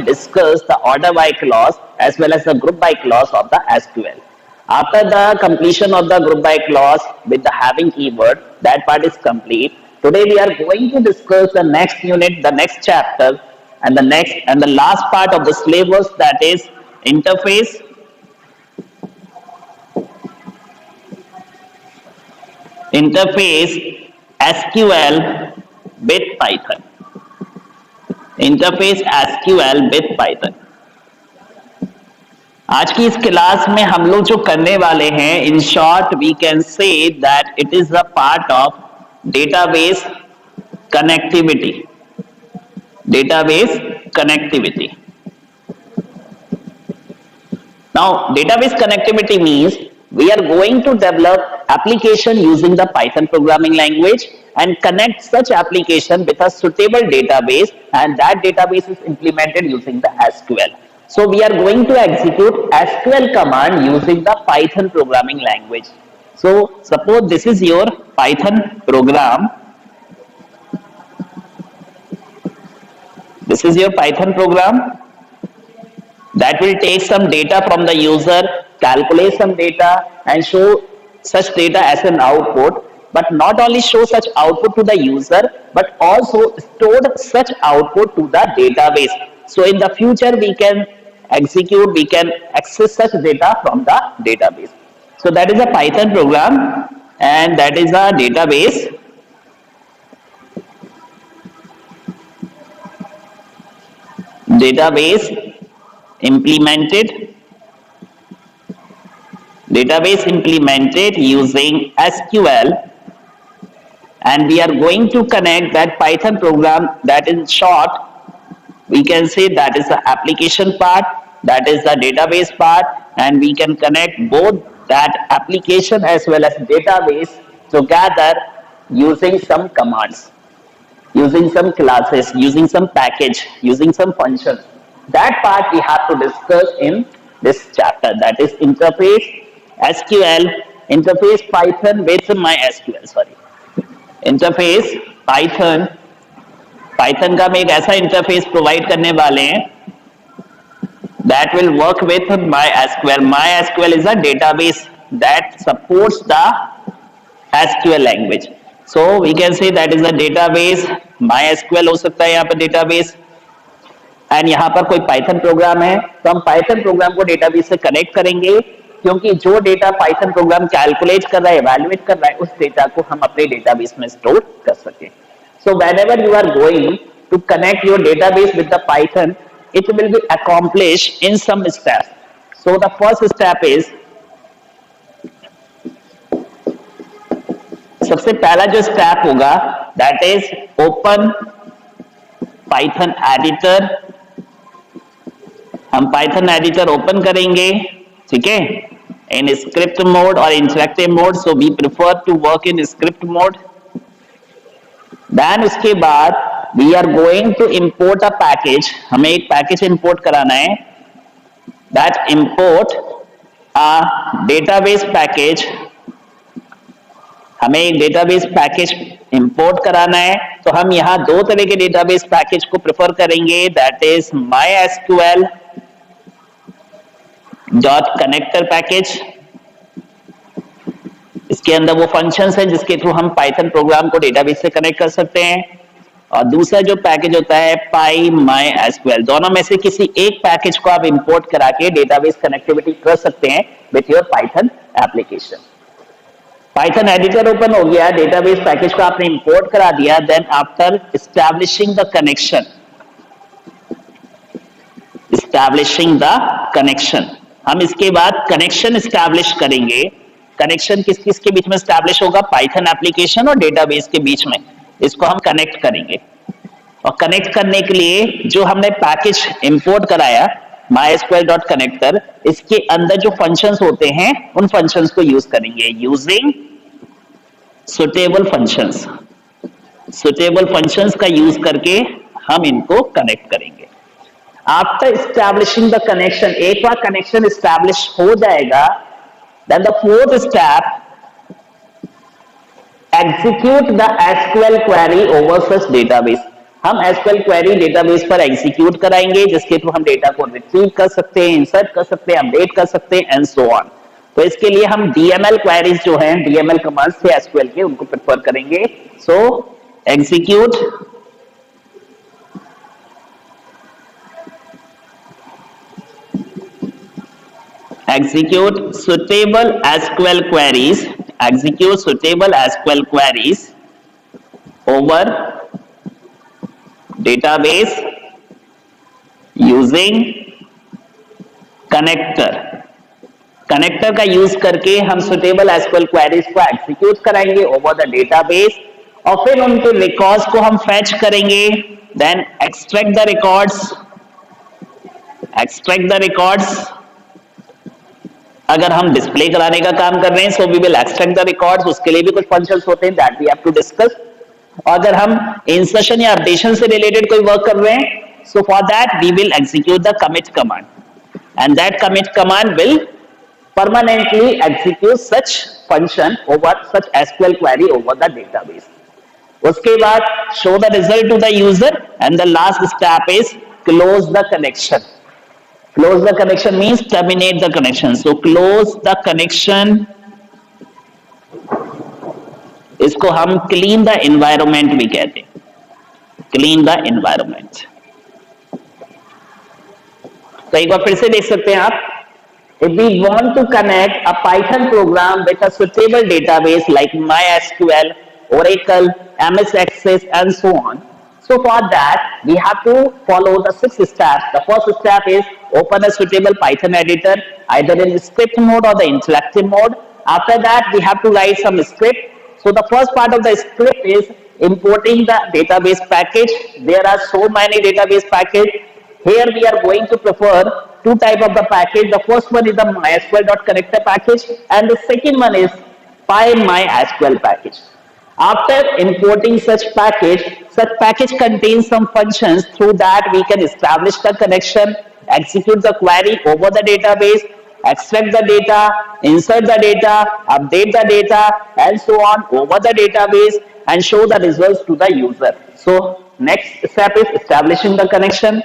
discuss the order by clause as well as the group by clause of the SQL. After the completion of the group by clause with the having keyword, that part is complete. Today we are going to discuss the next unit, the next chapter, and the last part of the syllabus, that is interface SQL with Python. Interface SQL with Python. आज की इस class में हम लोग जो करने वाले हैं, in short we can say that it is the part of database connectivity. Database connectivity. Now database connectivity means we are going to develop application using the Python programming language and connect such application with a suitable database, and that database is implemented using the SQL. So we are going to execute SQL command using the Python programming language. So suppose this is your Python program. This is your Python program that will take some data from the user, calculate some data and show such data as an output, but not only show such output to the user but also store such output to the database. So in the future we can access such data from the database. So that is a Python program and that is a database. Database implemented using SQL, and we are going to connect that Python program, that in short we can say that is the application part, that is the database part, and we can connect both that application as well as database together using some commands, using some classes, using some package, using some functions. That part we have to discuss in this chapter, that is interface SQL, interface Python with MySQL, interface Python का हम एक ऐसा interface provide करने वाले हैं that will work with MySQL. MySQL is a database that supports the SQL language. So we can say that is a database. MySQL हो सकता है यहाँ पर database, एंड यहाँ पर कोई पाइथन प्रोग्राम है तो हम पाइथन प्रोग्राम को डेटाबेस से कनेक्ट करेंगे, क्योंकि जो डेटा पाइथन प्रोग्राम कैलकुलेट कर रहा है, इवैल्यूएट कर रहा है, उस डेटा को हम अपने डेटाबेस में स्टोर कर सकें. So whenever you are going to connect your database with the Python, it will be accomplished in some steps. So the first step is, सबसे पहला जो स्टेप होगा that is open Python editor. हम Python editor open करेंगे, ठीक है, in script mode और interactive mode. So we prefer to work in script mode. Then उसके बाद we are going to import a package. हमें एक पैकेज इंपोर्ट कराना है, that import a database package. हमें एक डेटाबेस पैकेज इंपोर्ट कराना है, तो हम यहाँ दो तरह के डेटाबेस पैकेज को प्रेफर करेंगे, that is MySQL dot connector package. इसके अंदर वो फंक्शंस हैं जिसके थ्रू हम पाइथन प्रोग्राम को डेटाबेस से कनेक्ट कर सकते हैं. और दूसरा जो पैकेज होता है PyMySQL. दोनों में से किसी एक पैकेज को आप इंपोर्ट करा के डेटाबेस कनेक्टिविटी कर सकते हैं with your Python application. Python editor open हो गया, डेटाबेस पैकेज को आपने इंपोर्ट करा दिया. Then after establishing the connection, हम इसके बाद कनेक्शन एस्टैब्लिश करेंगे. कनेक्शन किस किस के बीच में एस्टैब्लिश होगा? पाइथन एप्लीकेशन और डेटाबेस के बीच में. इसको हम कनेक्ट करेंगे, और कनेक्ट करने के लिए जो हमने पैकेज इंपोर्ट कराया MySQL.connector, इसके अंदर जो फंक्शंस होते हैं उन फंक्शंस को यूज करेंगे यूजिंग सुटेबल फंक्शंस का यूज करके हम इनको कनेक्ट करेंगे. आफ्टर एस्टैब्लिशिंग द कनेक्शन, एक बार कनेक्शन एस्टैब्लिश हो जाएगा, then the fourth step, execute the SQL query over such database. हम एसक्यूएल क्वेरी डेटाबेस पर एग्जीक्यूट कराएंगे, जिसके थ्रू हम डेटा को रिट्रीव कर सकते हैं, इंसर्ट कर सकते हैं, अपडेट कर सकते हैं एंड सो ऑन। तो इसके लिए हम डीएमएल क्वेरीज जो हैं, डीएमएल कमांड्स थे एसक्यूएल के, उनको प्रेफर करेंगे। सो execute suitable SQL queries, execute suitable SQL queries over database using connector। Connector का यूज करके हम सुटेबल एसक्यूएल क्वेरीज को एग्जीक्यूट कराएंगे ओवर द डेटाबेस, और फिर उनके रिकॉर्ड्स को हम फेच करेंगे, देन एक्सट्रैक्ट द रिकॉर्ड्स। अगर हम डिस्प्ले कराने का काम कर रहे हैं, so we will extract the records, उसके लिए भी कुछ फंक्शंस होते हैं that we have to discuss. अगर हम इंसर्शन या अपडेशन से रिलेटेड कोई वर्क कर रहे हैं, so for that we will execute the commit command, and that commit command will permanently execute such function over such SQL query over the database. उसके बाद show the result to the user, and the last step is close the connection. Close the connection means terminate the connection. So close the connection, इसको हम clean the environment भी कहते हैं, clean the environment। तो एक बार फिर से देख सकते हैं आप, if we want to connect a Python program with a suitable database like MySQL, Oracle, MS Access and so on, so for that we have to follow the 6 steps. The first step is open a suitable Python editor either in script mode or the interactive mode. After that we have to write some script. So the first part of the script is importing the database package. There are so many database packages. Here we are going to prefer two type of the package. The first one is the MySQL.connector package, and the second one is PyMySQL package. After importing such package contains some functions through that we can establish the connection, execute the query over the database, extract the data, insert the data, update the data and so on over the database and show the results to the user. So next step is establishing the connection.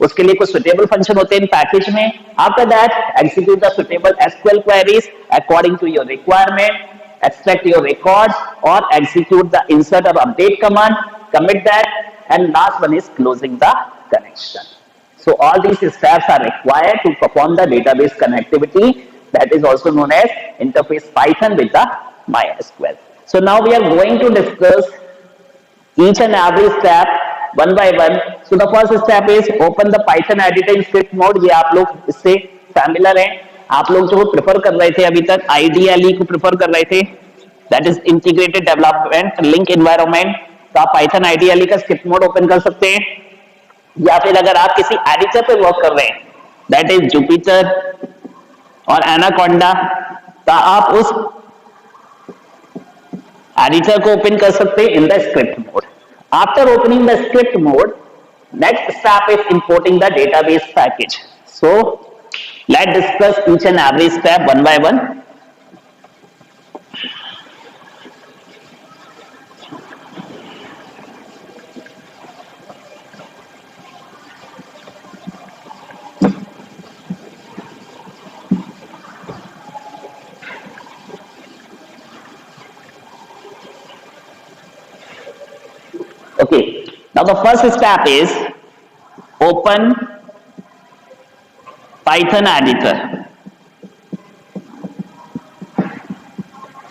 उसके लिए कुछ suitable function होते हैं इन package में। After that execute the suitable SQL queries according to your requirement, extract your records और execute the insert और update command, commit that, and last one is closing the connection. So all these steps are required to perform the database connectivity, that is also known as interface Python with the MySQL. So now we are going to discuss each and every step one by one. So the first step is open the Python editor in script mode. ये आप लोग इससे familiar हैं। आप लोग जो prefer कर रहे थे अभी तक IDLE को प्रेफर कर रहे थे, that is integrated development link environment। तो आप Python IDLE का स्क्रिप्ट मोड ओपन कर सकते हैं, या फिर अगर आप किसी एडिटर पे वर्क कर रहे हैं, that is Jupyter और Anaconda, तो आप उस एडिटर को ओपन कर सकते हैं in the script mode. After opening the script mode, next step is importing the database package. So let's discuss each and every step one by one. Okay, now the first step is open Python editor.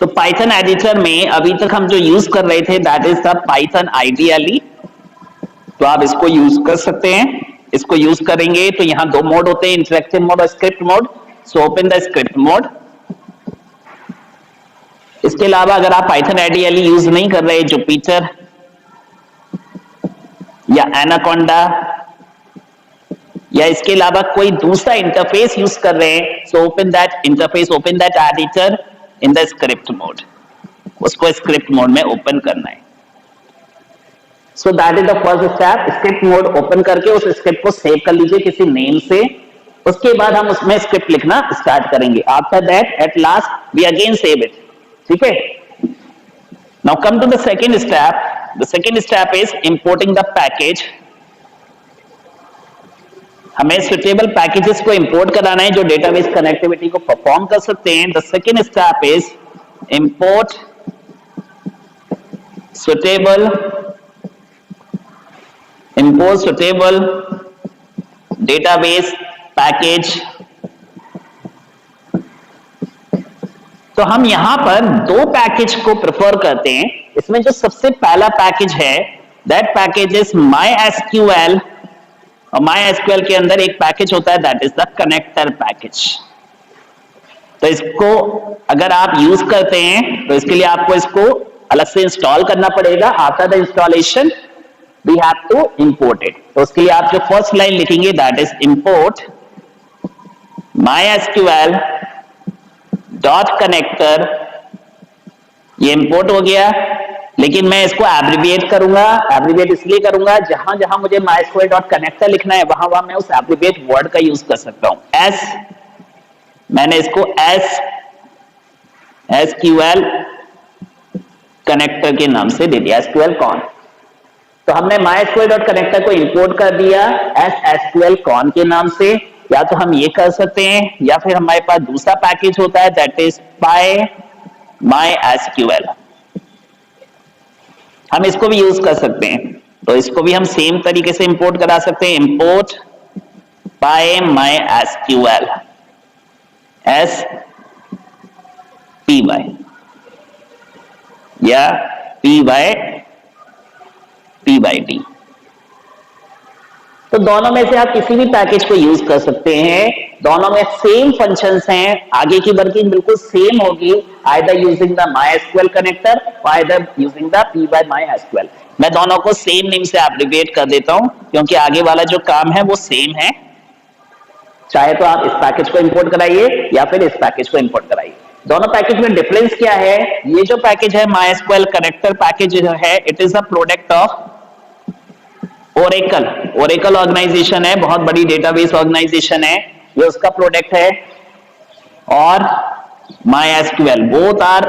तो Python editor में अभी तक हम जो use कर रहे थे that is the Python IDLE। तो आप इसको यूज कर सकते हैं। इसको यूज करेंगे तो यहाँ दो मोड होते हैं, इंटरेक्टिव मोड और script mode. So open the script mode. इसके अलावा अगर आप Python IDLE यूज नहीं कर रहे, जुपिटर या एनाकोंडा या इसके अलावा कोई दूसरा इंटरफेस यूज कर रहे हैं, so open that interface, open that editor in the script mode. उसको स्क्रिप्ट मोड में ओपन करना है। So that is the first step. Script mode open करके उस स्क्रिप्ट को सेव कर लीजिए किसी नेम से। उसके बाद हम उसमें स्क्रिप्ट लिखना स्टार्ट करेंगे। After that at last we again save it. ठीक है, now come to the second step. The second step is importing the package. हमें सुटेबल पैकेजेस को इंपोर्ट कराना है जो डेटाबेस कनेक्टिविटी को परफॉर्म कर सकते हैं. The second step is import suitable database package. तो हम यहां पर दो पैकेज को प्रेफर करते हैं. इसमें जो सबसे पहला पैकेज है दैट पैकेज इज MySQL. और MySQL के अंदर एक पैकेज होता है that is the connector package. तो इसको अगर आप यूज करते हैं तो इसके लिए आपको इसको अलग से इंस्टॉल करना पड़ेगा. After the installation we have to import it. तो उसके लिए आप जो फर्स्ट लाइन लिखेंगे that is import MySQL dot connector. ये इंपोर्ट हो गया, लेकिन मैं इसको एब्रिविएट करूंगा. एब्रिविएट इसलिए करूंगा जहां जहां मुझे MySQL डॉट कनेक्टर लिखना है वहां वहां मैं उस एब्रिविएट वर्ड का यूज कर सकता हूं. एस मैंने इसको SQL कनेक्टर के नाम से दे दिया, SQL कॉन. तो हमने MySQL डॉट कनेक्टर को इंपोर्ट कर दिया SQL कॉन के नाम से. या तो हम ये कर सकते हैं या फिर हमारे पास दूसरा पैकेज होता है दैट इज PyMySQL. हम इसको भी यूज कर सकते हैं. तो इसको भी हम सेम तरीके से इंपोर्ट करा सकते हैं. इंपोर्ट PyMySQL SPY या PYD. तो दोनों में से आप किसी भी पैकेज को यूज कर सकते हैं. दोनों में सेम फंक्शंस हैं. आगे की वर्किंग बिल्कुल सेम होगी either using the MySQL connector or either using the PyMySQL. मैं दोनों को सेम नेम से एब्रिविएट कर देता हूं क्योंकि आगे वाला जो काम है वो सेम है. चाहे तो आप इस पैकेज को इंपोर्ट कराइए या फिर इस पैकेज को इंपोर्ट कराइए. दोनों पैकेज में डिफरेंस क्या है? ये जो पैकेज है MySQL कनेक्टर पैकेज है it is a product of Oracle. Oracle organisation है, बहुत बड़ी डेटाबेस ऑर्गेनाइजेशन है, ये उसका प्रोडक्ट है. और MySQL both are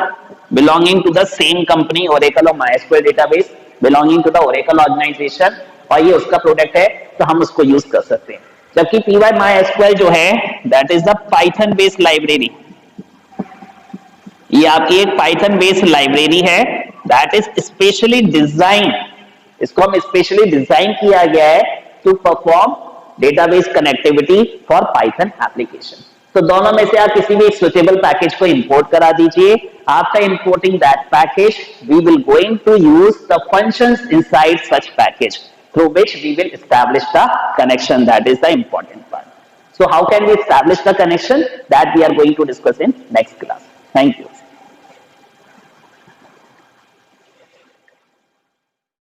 belonging to the same company. Oracle और MySQL database belonging to the Oracle organization और ये उसका प्रोडक्ट है तो हम उसको यूज कर सकते हैं. जबकि PyMySQL जो है that is the Python based library. ये आपकी एक Python based library है that is specially designed. इसको हम स्पेशली डिजाइन किया गया है to perform database connectivity for Python application. तो दोनों में से आप किसी भी एक सुटेबल पैकेज को इंपोर्ट करा दीजिए. After importing that package we will going to use the functions inside such package through which we will establish the connection. That is the important part. So how can we establish the connection that we are going to discuss in next class. Thank you.